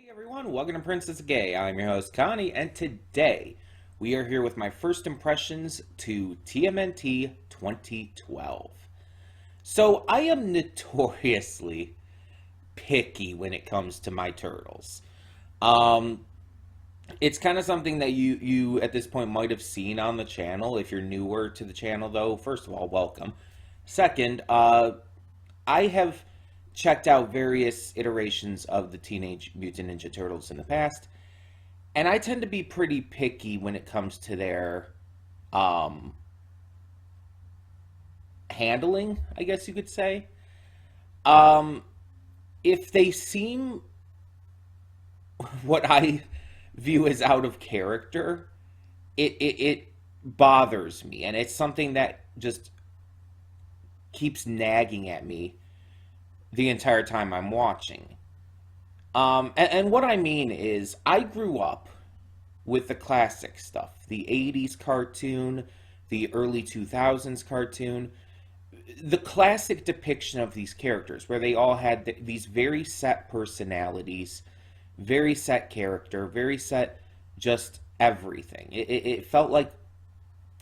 Hey everyone, welcome to Princess Gay. I'm your host Connie, and today we are here with my first impressions to TMNT 2012. So I am notoriously picky when it comes to my turtles. Um, it's kind of something that you at this point might have seen on the channel. If you're newer to the channel, though, first of all, welcome. Second, I have checked out various iterations of the Teenage Mutant Ninja Turtles in the past, and I tend to be pretty picky when it comes to their um, handling, I guess you could say. Um, if they seem what I view as out of character, it bothers me, and it's something that just keeps nagging at me the entire time I'm watching. And what I mean is, I grew up with the classic stuff, the 80s cartoon, the early 2000s cartoon, the classic depiction of these characters, where they all had these very set personalities, very set character, very set just everything. It felt like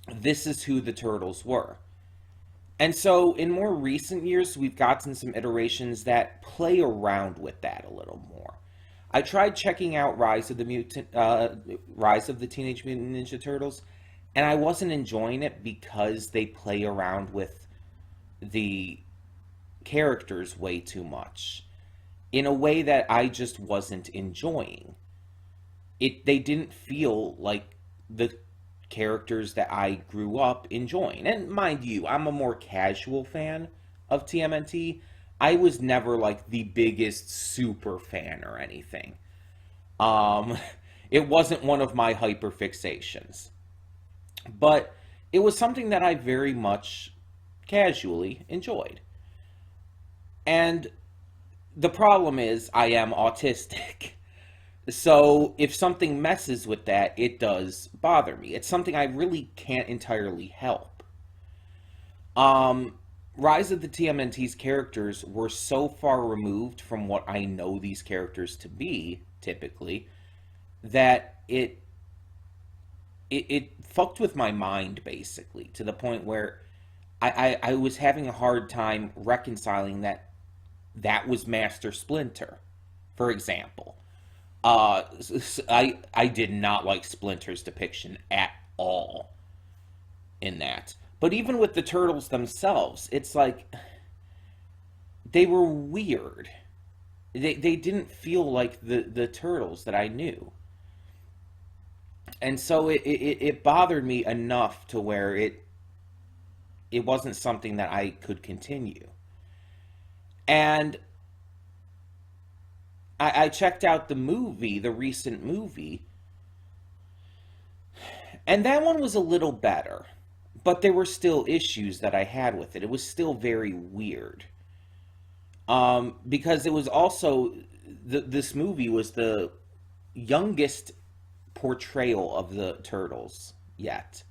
this is who the Turtles were. And so, in more recent years, we've gotten some iterations that play around with that a little more. I tried checking out Rise of the Teenage Mutant Ninja Turtles, and I wasn't enjoying it because they play around with the characters way too much in a way that I just wasn't enjoying. They didn't feel like the characters that I grew up enjoying. And mind you, I'm a more casual fan of TMNT. I was never like the biggest super fan or anything. Um, it wasn't one of my hyper fixations, but it was something that I very much casually enjoyed. And the problem is, I am autistic. So if something messes with that, it does bother me. It's something I really can't entirely help. Um, Rise of the TMNT's characters were so far removed from what I know these characters to be, typically, that it fucked with my mind, basically, to the point where I was having a hard time reconciling that was Master Splinter, for example. I did not like Splinter's depiction at all in that. But even with the turtles themselves, it's like they were weird. They didn't feel like the turtles that I knew. And so it bothered me enough to where it wasn't something that I could continue. And I checked out the movie, the recent movie, and that one was a little better. But there were still issues that I had with it. It was still very weird. Because it was also, this movie was the youngest portrayal of the Turtles yet.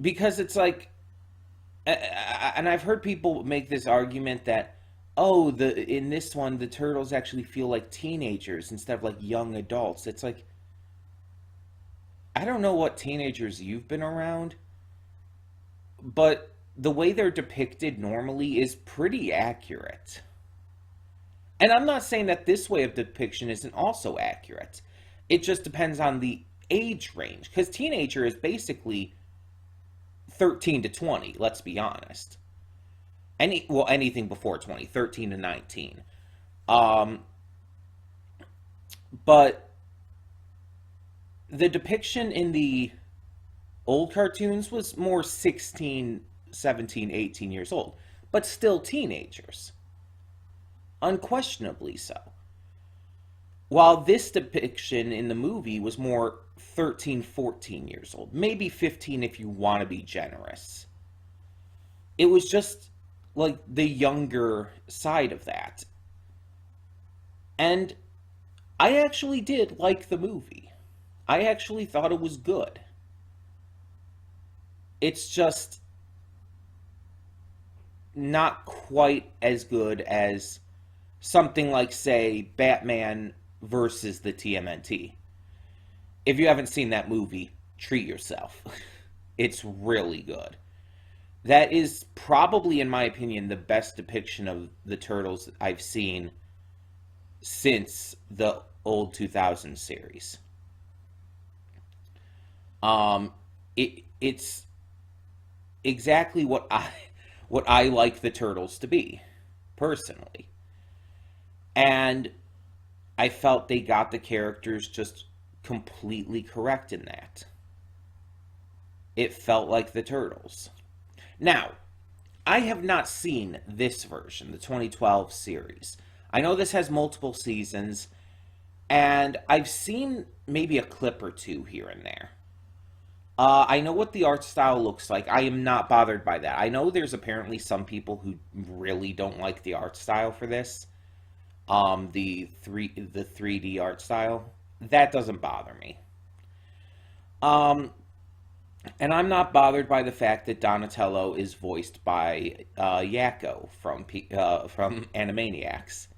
Because it's like, and I've heard people make this argument that, oh, the in this one the turtles actually feel like teenagers instead of like young adults. It's like, I don't know what teenagers you've been around, but the way they're depicted normally is pretty accurate. And I'm not saying that this way of depiction isn't also accurate. It just depends on the age range, because teenager is basically 13 to 20, let's be honest. Anything before 20, 13 to 19. Um, but the depiction in the old cartoons was more 16, 17, 18 years old, but still teenagers. Unquestionably so. While this depiction in the movie was more 13, 14 years old, maybe 15 if you want to be generous. It was just like the younger side of that. And I actually did like the movie. I actually thought it was good. It's just not quite as good as something like, say, Batman versus the TMNT. If you haven't seen that movie, treat yourself. It's really good. That is probably, in my opinion, the best depiction of the Turtles I've seen since the old 2000 series. It's exactly what I like the Turtles to be, personally. And I felt they got the characters just completely correct in that. It felt like the Turtles. Now, I have not seen this version, the 2012 series. I know this has multiple seasons, and I've seen maybe a clip or two here and there. I know what the art style looks like. I am not bothered by that. I know there's apparently some people who really don't like the art style for this. The 3D art style. That doesn't bother me. Um, and I'm not bothered by the fact that Donatello is voiced by Yakko from Animaniacs.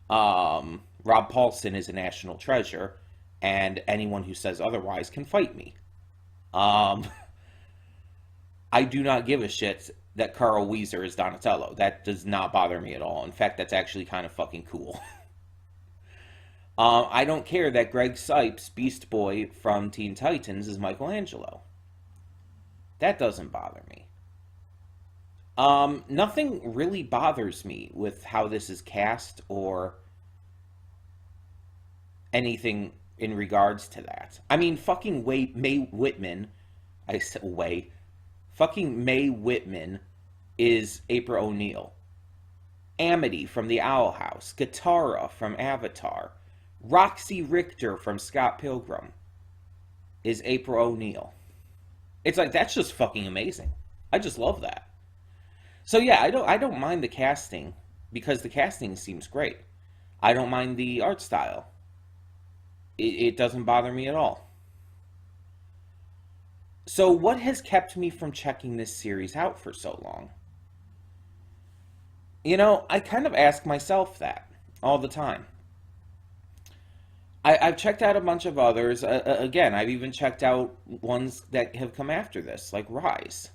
Rob Paulson is a national treasure, and anyone who says otherwise can fight me. Um, I do not give a shit that Carl Weezer is Donatello. That does not bother me at all. In fact, that's actually kind of fucking cool. I don't care that Greg Sipes, Beast Boy from Teen Titans, is Michelangelo. That doesn't bother me. Nothing really bothers me with how this is cast or anything in regards to that. I mean, fucking Mae Whitman, I said Way, fucking Mae Whitman is April O'Neil. Amity from The Owl House, Katara from Avatar, Roxy Richter from Scott Pilgrim is April O'Neil. It's like, that's just fucking amazing. I just love that. So yeah, I don't mind the casting because the casting seems great. I don't mind the art style. It doesn't bother me at all. So what has kept me from checking this series out for so long? I kind of ask myself that all the time. I've checked out a bunch of others. Again, I've even checked out ones that have come after this, like Rise.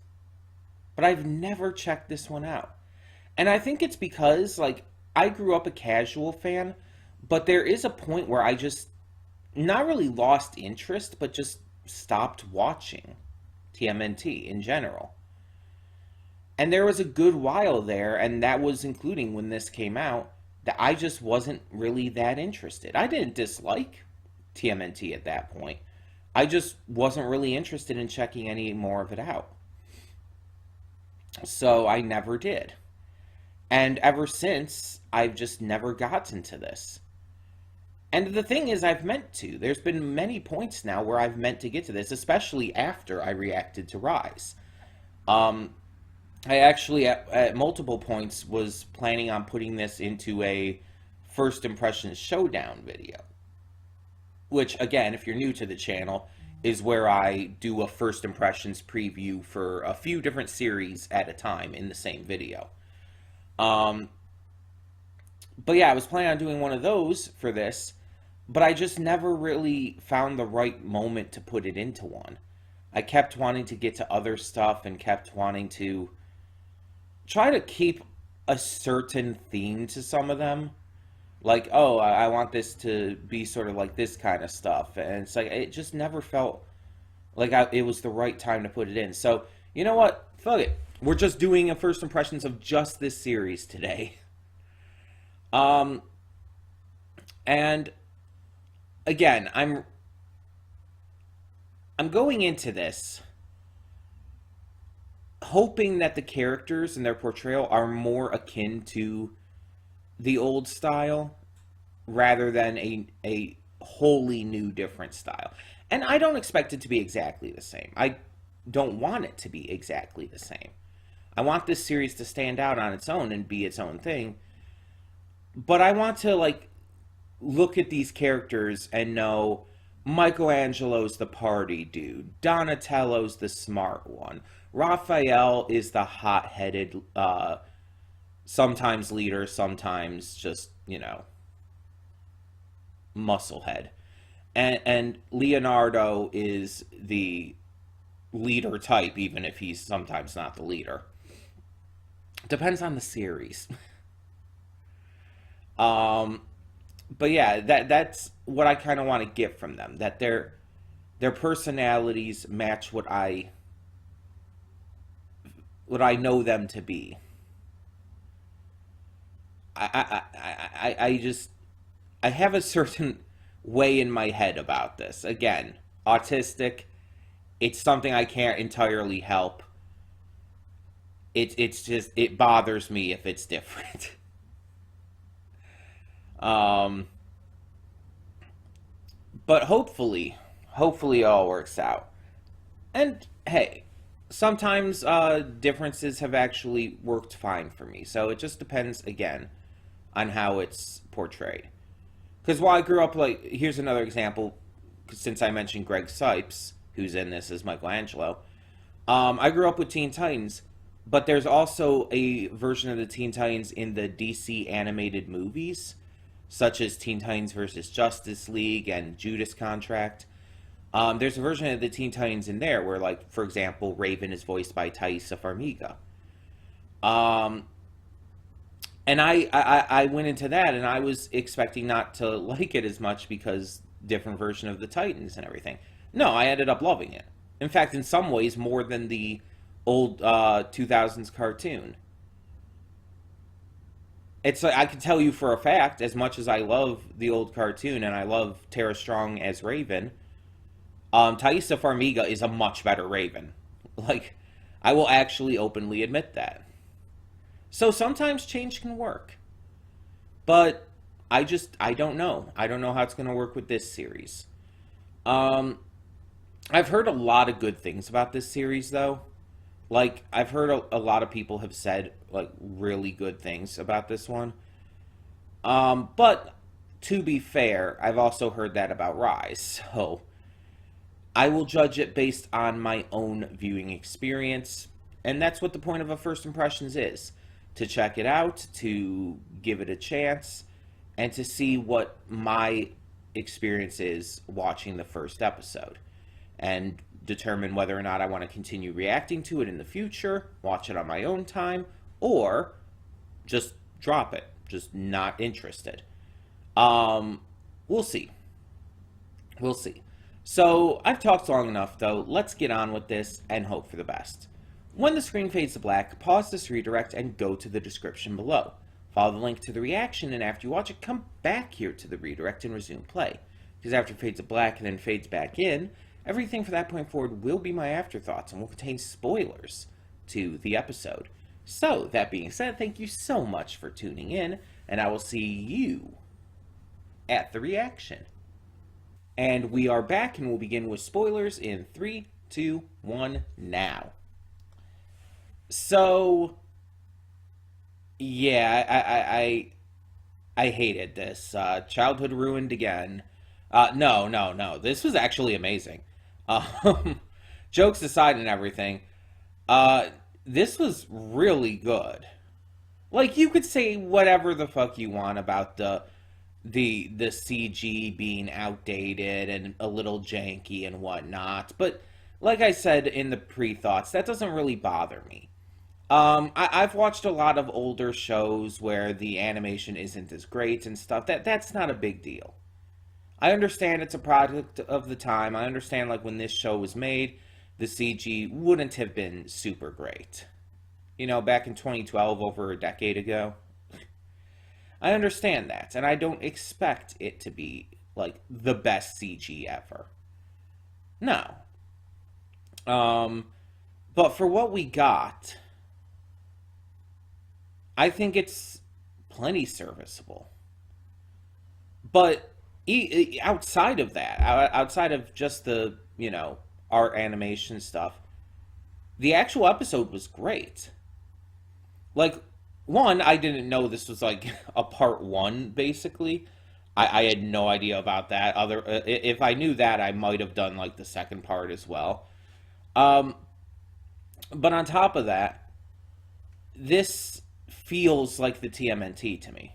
But I've never checked this one out. And I think it's because, like, I grew up a casual fan, but there is a point where I just not really lost interest, but just stopped watching TMNT in general. And there was a good while there, and that was including when this came out, that I just wasn't really that interested. I didn't dislike TMNT at that point. I just wasn't really interested in checking any more of it out. So I never did. And ever since, I've just never gotten to this. And the thing is, I've meant to. There's been many points now where I've meant to get to this, especially after I reacted to Rise. I actually, at multiple points, was planning on putting this into a First Impressions Showdown video. Which, again, if you're new to the channel, is where I do a First Impressions preview for a few different series at a time in the same video. But yeah, I was planning on doing one of those for this, but I just never really found the right moment to put it into one. I kept wanting to get to other stuff and kept wanting to try to keep a certain theme to some of them. Like, oh, I want this to be sort of like this kind of stuff. And it's like, it just never felt like it was the right time to put it in. So, you know what? Fuck it. We're just doing a first impressions of just this series today. And again, I'm going into this hoping that the characters and their portrayal are more akin to the old style rather than a wholly new different style. And I don't expect it to be exactly the same. I don't want it to be exactly the same. I want this series to stand out on its own and be its own thing. But I want to, like, look at these characters and know Michelangelo's the party dude, Donatello's the smart one, Raphael is the hot-headed Sometimes leader, sometimes just, musclehead. And Leonardo is the leader type, even if he's sometimes not the leader. Depends on the series. Um, but yeah, that's what I kind of want to get from them. That their personalities match what I know them to be. I just I have a certain way in my head about this. Again, autistic. It's something I can't entirely help. It's just it bothers me if it's different. um, but hopefully it all works out. And hey, sometimes differences have actually worked fine for me. So it just depends again on how it's portrayed. Because while I grew up, like, here's another example, since I mentioned Greg Sipes, who's in this as Michelangelo. I grew up with Teen Titans, but there's also a version of the Teen Titans in the DC animated movies, such as Teen Titans versus Justice League and Judas Contract. There's a version of the Teen Titans in there where, like, for example, Raven is voiced by Thaisa Farmiga. Um, and I went into that and I was expecting not to like it as much because different version of the Titans and everything. No, I ended up loving it. In fact, in some ways, more than the old 2000s cartoon. It's like I can tell you for a fact, as much as I love the old cartoon and I love Tara Strong as Raven, Thaisa Farmiga is a much better Raven. Like, I will actually openly admit that. So sometimes change can work. But I don't know. I don't know how it's going to work with this series. Um, I've heard a lot of good things about this series, though. Like, I've heard a lot of people have said, like, really good things about this one. But to be fair, I've also heard that about Rise. So I will judge it based on my own viewing experience. And that's what the point of a first impressions is, to check it out, to give it a chance, and to see what my experience is watching the first episode. And determine whether or not I want to continue reacting to it in the future, watch it on my own time, or just drop it. Just not interested. Um, we'll see. We'll see. So, I've talked long enough, though. Let's get on with this and hope for the best. When the screen fades to black, pause this redirect and go to the description below. Follow the link to the reaction, and after you watch it, come back here to the redirect and resume play. Because after it fades to black and then fades back in, everything from that point forward will be my afterthoughts and will contain spoilers to the episode. So, that being said, thank you so much for tuning in, and I will see you at the reaction. And we are back, and we'll begin with spoilers in 3, 2, 1, now. So, yeah, I hated this. Childhood ruined again. No. This was actually amazing. Um, jokes aside and everything, this was really good. Like, you could say whatever the fuck you want about the CG being outdated and a little janky and whatnot, but like I said in the pre-thoughts, that doesn't really bother me. I've watched a lot of older shows where the animation isn't as great and stuff. That's not a big deal. I understand it's a product of the time. I understand, like, when this show was made, the CG wouldn't have been super great. Back in 2012, over a decade ago. I understand that, and I don't expect it to be, like, the best CG ever. No. Um, but for what we got, I think it's plenty serviceable. But outside of that, outside of just the, art animation stuff, the actual episode was great. Like, one, I didn't know this was like a part one, basically. I had no idea about that. If I knew that, I might have done like the second part as well. Um, but on top of that, this feels like the TMNT to me.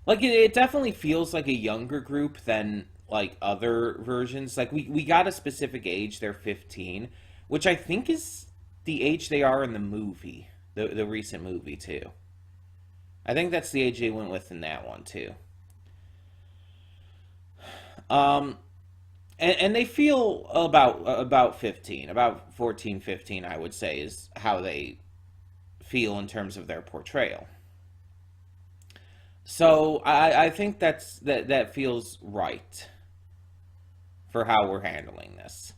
Like it definitely feels like a younger group than like other versions. Like we got a specific age, they're 15, which I think is the age they are in the movie, the recent movie too. I think that's the age they went with in that one too. Um, and they feel about 15, about 14, 15, I would say is how they feel in terms of their portrayal. So I think that feels right for how we're handling this.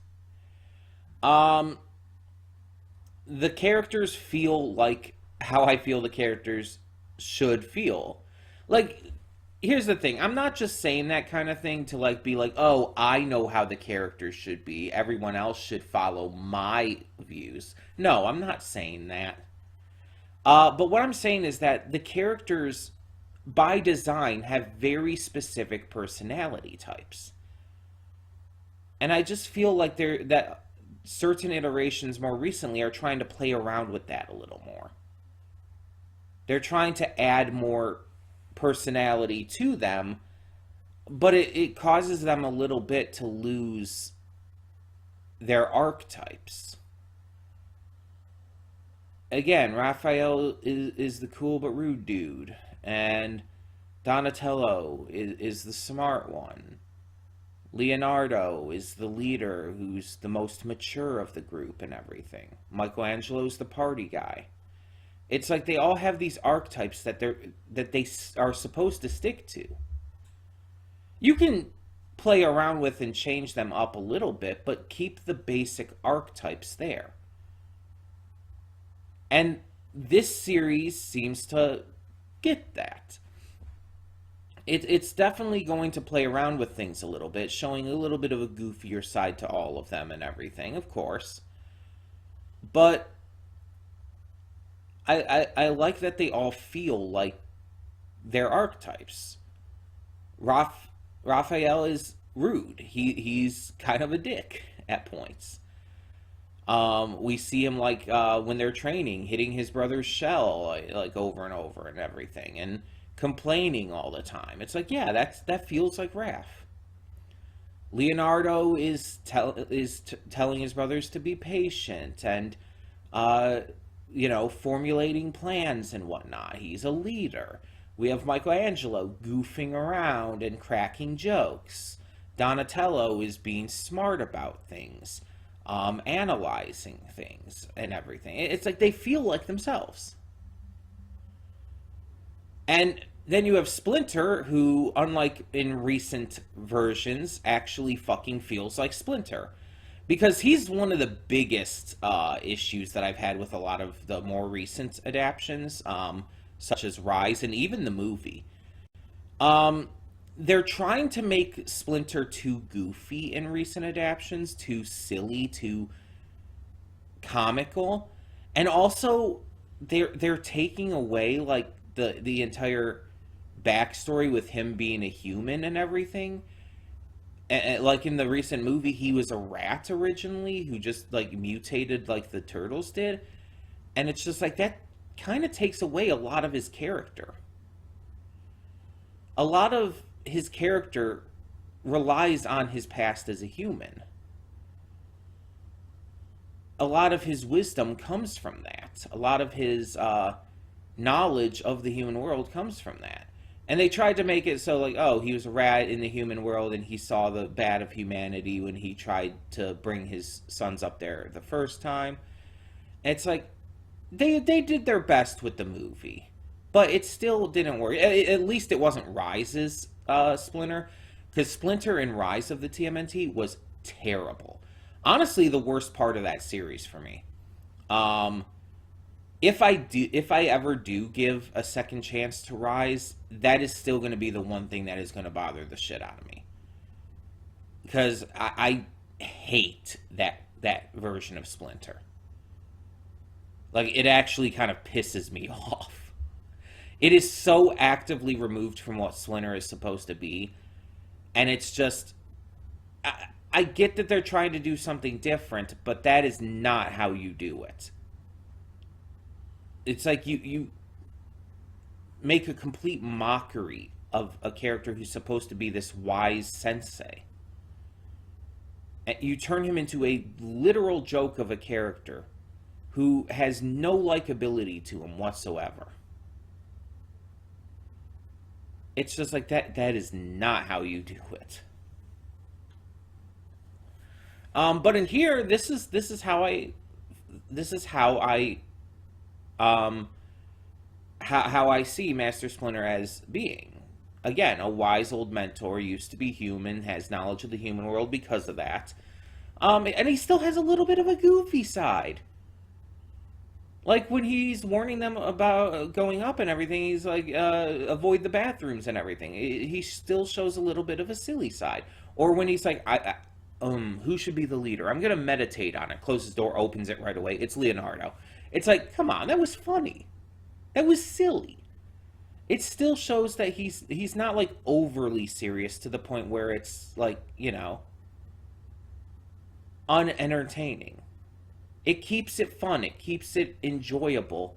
Um, the characters feel like how I feel the characters should feel. Like, here's the thing. I'm not just saying that kind of thing to like be like, "Oh, I know how the characters should be. Everyone else should follow my views." No, I'm not saying that. But what I'm saying is that the characters by design have very specific personality types. And I just feel like they're that certain iterations more recently are trying to play around with that a little more. They're trying to add more personality to them, but it causes them a little bit to lose their archetypes. Again, Raphael is the cool but rude dude, and Donatello is the smart one. Leonardo is the leader who's the most mature of the group and everything. Michelangelo's the party guy. It's like they all have these archetypes that they are supposed to stick to. You can play around with and change them up a little bit, but keep the basic archetypes there. And this series seems to get that. It's definitely going to play around with things a little bit, showing a little bit of a goofier side to all of them and everything, of course. But I like that they all feel like their archetypes. Raphael is rude. He's kind of a dick at points. We see him like when they're training, hitting his brother's shell like over and over and everything, and complaining all the time. It's like, yeah, that feels like Raph. Leonardo is telling his brothers to be patient and uh, formulating plans and whatnot. He's a leader. We have Michelangelo goofing around and cracking jokes. Donatello is being smart about things, analyzing things and everything. It's like they feel like themselves. And then you have Splinter, who, unlike in recent versions, actually fucking feels like Splinter. Because he's one of the biggest issues that I've had with a lot of the more recent adaptions, such as Rise and even the movie. Um, they're trying to make Splinter too goofy in recent adaptions, too silly, too comical, and also they're taking away like the entire backstory with him being a human and everything. And, like in the recent movie, he was a rat originally who just like mutated like the turtles did, and it's just like that kind of takes away a lot of his character. A lot of his character relies on his past as a human. A lot of his wisdom comes from that. A lot of his knowledge of the human world comes from that. And they tried to make it so, like, oh, he was a rat in the human world and he saw the bad of humanity when he tried to bring his sons up there the first time. And it's like, they did their best with the movie, but it still didn't work. At least it wasn't Rise's Splinter, because Splinter in Rise of the TMNT was terrible. Honestly, the worst part of that series for me. Um, if I ever do give a second chance to Rise, that is still going to be the one thing that is going to bother the shit out of me, because I hate that version of Splinter. Like, it actually kind of pisses me off. It is so actively removed from what Splinter is supposed to be, and it's just I get that they're trying to do something different, but that is not how you do it. It's like you make a complete mockery of a character who's supposed to be this wise sensei. And you turn him into a literal joke of a character who has no likability to him whatsoever. It's just like that is not how you do it. But in here, this is how I um how I see Master Splinter as being. Again, a wise old mentor, used to be human, has knowledge of the human world because of that. And he still has a little bit of a goofy side. Like when he's warning them about going up and everything, he's like, avoid the bathrooms and everything. He still shows a little bit of a silly side. Or when he's like, who should be the leader? I'm gonna meditate on it. Closes the door, opens it right away. It's Leonardo. It's like, come on, that was funny. That was silly. It still shows that he's not like overly serious to the point where it's like, unentertaining. It keeps it fun. It keeps it enjoyable.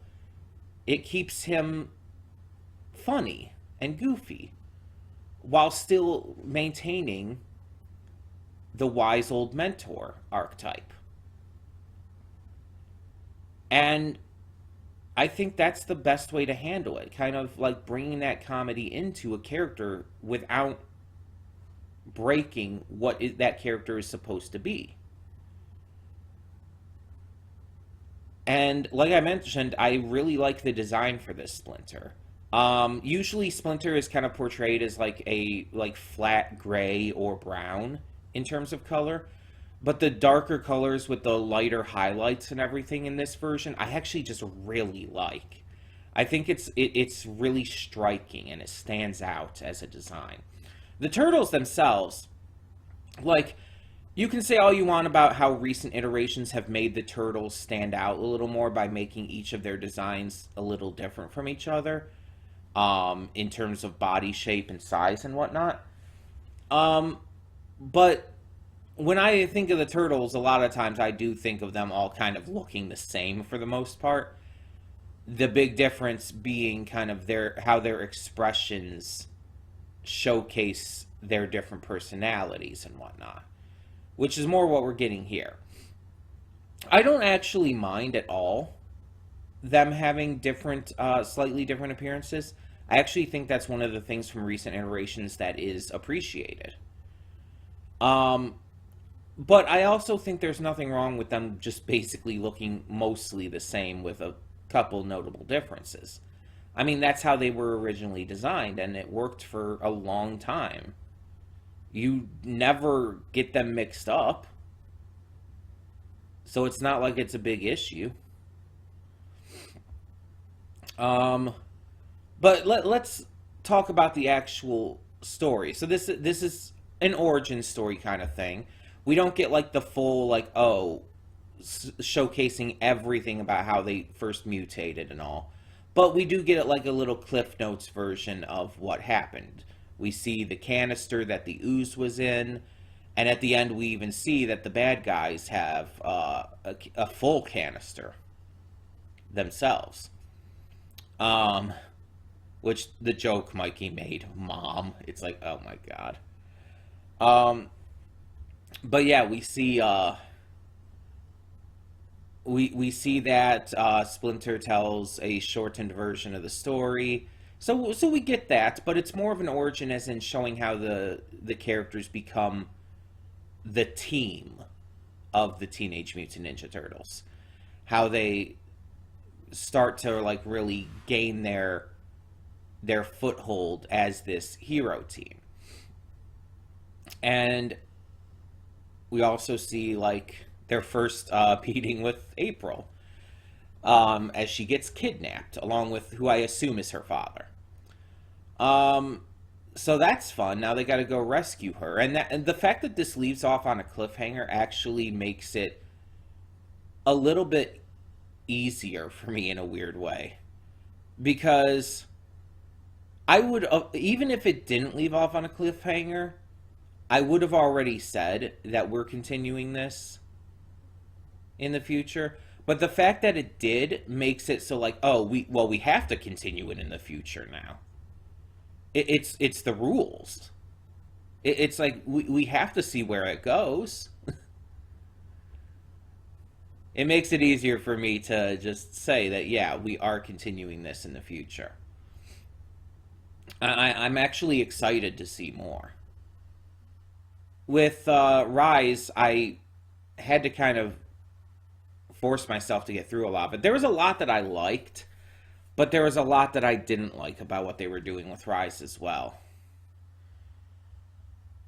It keeps him funny and goofy while still maintaining the wise old mentor archetype. And I think that's the best way to handle it. Kind of like bringing that comedy into a character without breaking what that character is supposed to be. And like I mentioned, I really like the design for this Splinter. Usually Splinter is kind of portrayed as like a flat gray or brown in terms of color. But the darker colors with the lighter highlights and everything in this version, I actually just really like. I think it's really striking and it stands out as a design. The turtles themselves, like, you can say all you want about how recent iterations have made the turtles stand out a little more by making each of their designs a little different from each other, in terms of body shape and size and whatnot. But when I think of the turtles, a lot of times I do think of them all kind of looking the same for the most part. The big difference being kind of how their expressions showcase their different personalities and whatnot, which is more what we're getting here. I don't actually mind at all them having different, slightly different appearances. I actually think that's one of the things from recent iterations that is appreciated. But I also think there's nothing wrong with them just basically looking mostly the same with a couple notable differences. I mean, that's how they were originally designed, and it worked for a long time. You never get them mixed up, so it's not like it's a big issue. But let's talk about the actual story. So this is an origin story kind of thing. We don't get like the full showcasing everything about how they first mutated and all. But we do get it like a little Cliff Notes version of what happened. We see the canister that the ooze was in, and at the end we even see that the bad guys have a full canister themselves. Which the joke Mikey made, Mom. It's like, oh my god. But yeah, we see we see that Splinter tells a shortened version of the story. So we get that, but it's more of an origin as in showing how the characters become the team of the Teenage Mutant Ninja Turtles. How they start to like really gain their foothold as this hero team. And we also see like their first meeting with April, as she gets kidnapped, along with who I assume is her father. So that's fun. Now they got to go rescue her, and the fact that this leaves off on a cliffhanger actually makes it a little bit easier for me in a weird way, because I would even if it didn't leave off on a cliffhanger, I would have already said that we're continuing this in the future. But the fact that it did makes it so like, oh, we have to continue it in the future now. It's the rules. It's like we have to see where it goes. It makes it easier for me to just say that, yeah, we are continuing this in the future. I'm actually excited to see more. With Rise, I had to kind of force myself to get through a lot, but there was a lot that I liked, but there was a lot that I didn't like about what they were doing with Rise as well.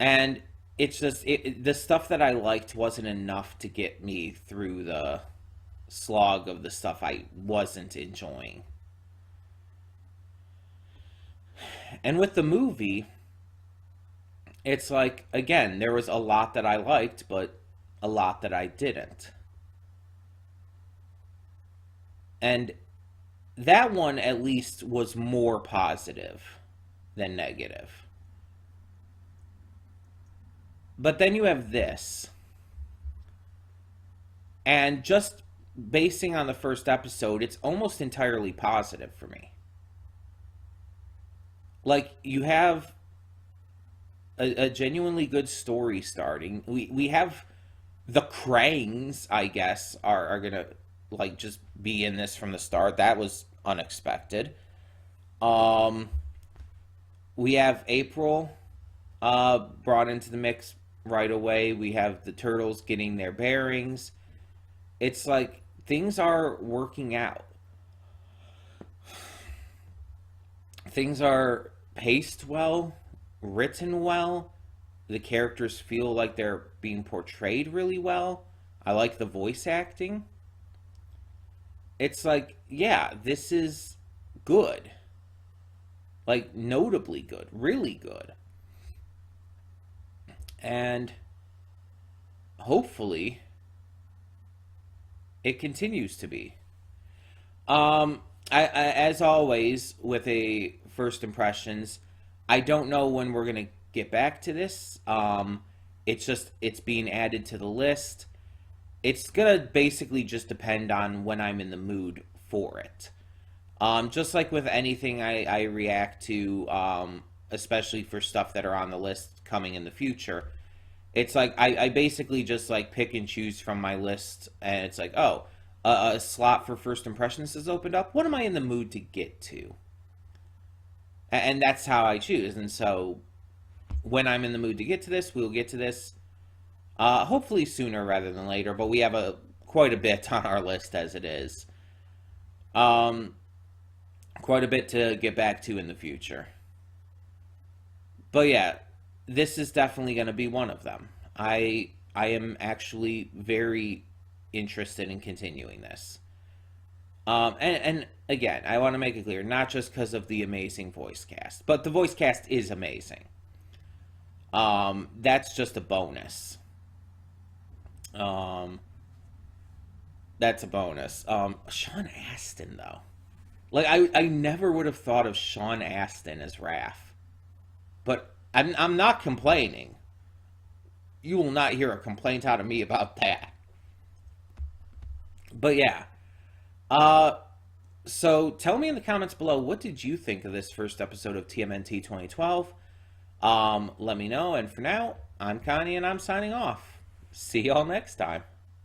And it's just the stuff that I liked wasn't enough to get me through the slog of the stuff I wasn't enjoying. And with the movie, it's like, again, there was a lot that I liked, but a lot that I didn't. And that one, at least, was more positive than negative. But then you have this. And just basing on the first episode, it's almost entirely positive for me. Like, you have a genuinely good story starting. We have the Crangs, I guess, are gonna like just be in this from the start. That was unexpected. Um, we have April brought into the mix right away. We have the turtles getting their bearings. It's like things are working out. Things are paced well, written well. The characters feel like they're being portrayed really well. I like the voice acting. It's like, yeah, this is good. Like, notably good. Really good. And hopefully it continues to be. As always, with a first impressions, I don't know when we're gonna get back to this. It's being added to the list. It's gonna basically just depend on when I'm in the mood for it. Just like with anything I react to, especially for stuff that are on the list coming in the future, it's like I basically just like pick and choose from my list, and it's like, oh, a slot for first impressions has opened up. What am I in the mood to get to? And that's how I choose. And so when I'm in the mood to get to this, we'll get to this. Hopefully sooner rather than later, but we have quite a bit on our list as it is. Quite a bit to get back to in the future. But yeah, this is definitely going to be one of them. I am actually very interested in continuing this. And again, I want to make it clear, not just because of the amazing voice cast, but the voice cast is amazing. That's just a bonus. That's a bonus. Sean Astin, though. Like, I never would have thought of Sean Astin as Raph. But I'm not complaining. You will not hear a complaint out of me about that. But yeah. So tell me in the comments below, what did you think of this first episode of TMNT 2012? Let me know. And for now, I'm Connie and I'm signing off. See y'all next time.